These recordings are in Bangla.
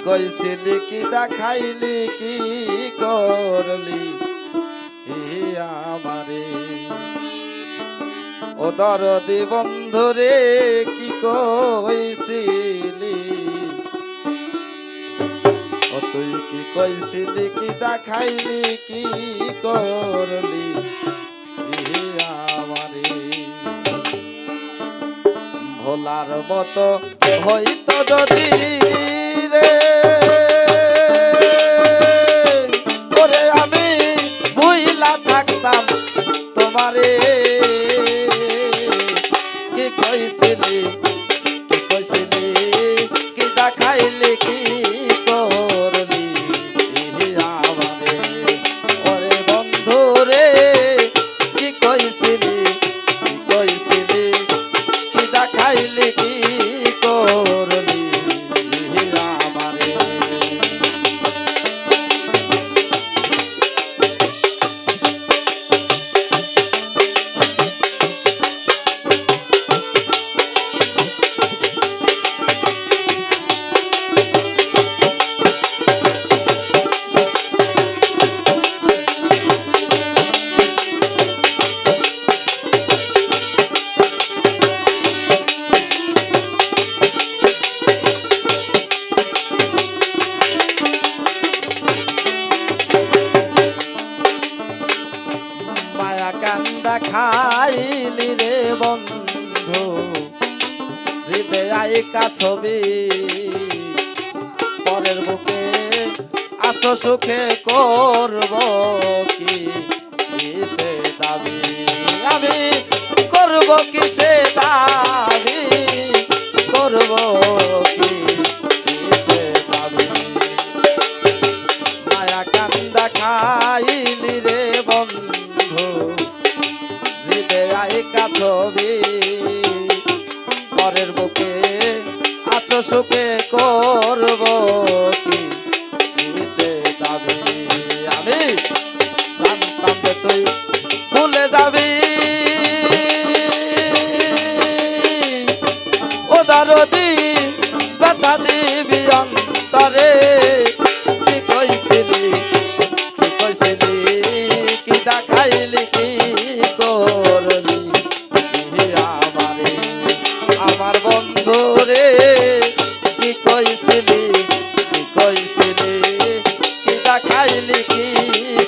কইছিলি কি দেখাইলি কি করলি আমারে ও দরদি বন্ধুরে কি কইছিলি ও তুই কি কইছিলি কি দেখাইলি কি করলি আমারে ভোলার মতো হইতো যদি রে ওরে আমি ভুইলা থাকতাম তোমারে কি কইছিলি কি দেখাইলি কি করলি আমারে ওরে বন্ধু রে কি কইছিলি কি দেখাইলি কি করলি আমারে কান্দা খাইলি রে বন্ধু হৃদয় ছবি পরের বুকে আছো সুখে করব কি সে দাবি আমি করব কি সে দাবি করব কি সে দাবি মায়া কান্দা খাইলি রে বন্ধু হৃদয় ছবি পরের বুকে আছো সুখে করব কি সে দাবি আমি জানতাম যে তুই ভুলে যাবি ও দরদি ব্যথা দিবি অন্তরে কি কইছিলি কি দেখাইলি কি করলি আমারে আমার বন্ধু রে কি কইছিলি কি দেখাইলি কি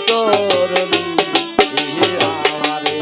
করলি আমারে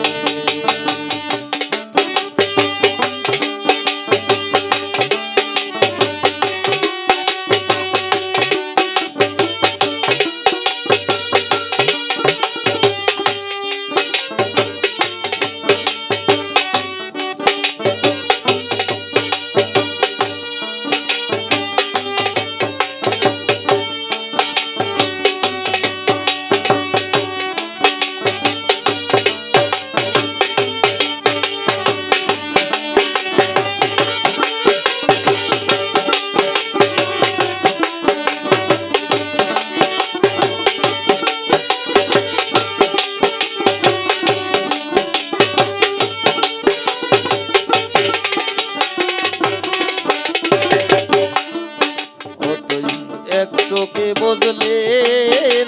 একটু কি বুঝলি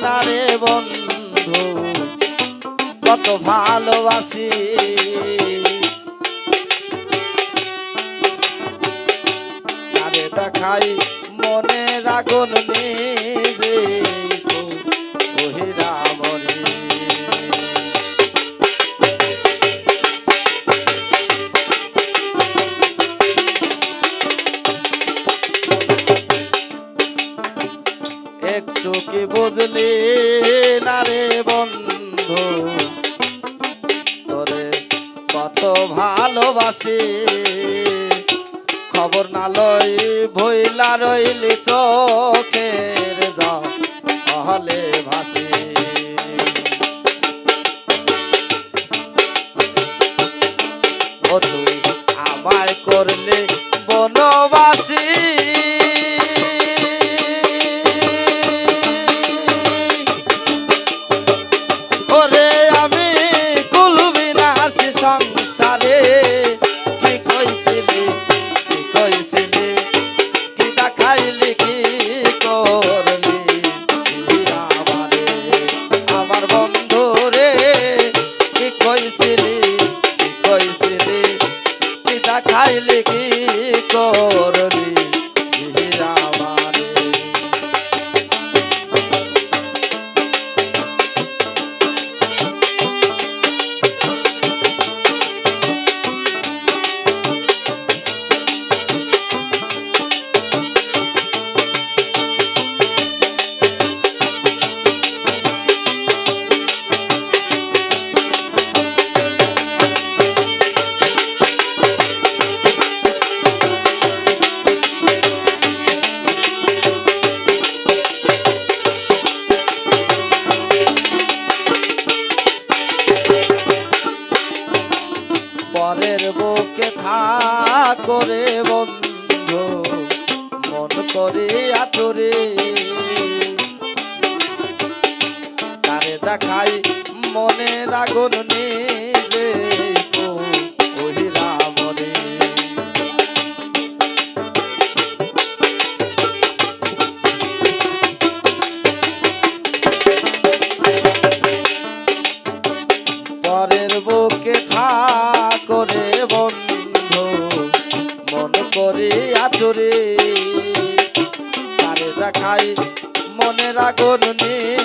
না রে বন্ধু কত ভালোবাসি আরে দেখাই মনে রাগুন নিজে ওহিরামরি একটু কি বুঝলি না রে বন্ধু তোরে কত ভালোবাসি খবর না লই ভইলা রইলি চোখের জলে ভাসি ও তুই আমায় করলে বনবাসী ওরে আমি কুলবি না সংসারে কি কইছিলি কি দেখাইলি কি আচরে তারে দেখাই মনের আগুন নিজে ওহিরা মরে পরের বুকে থাকরে বন্ধু মন করে আচরে তারে দেখাই মনের আগুন নিয়ে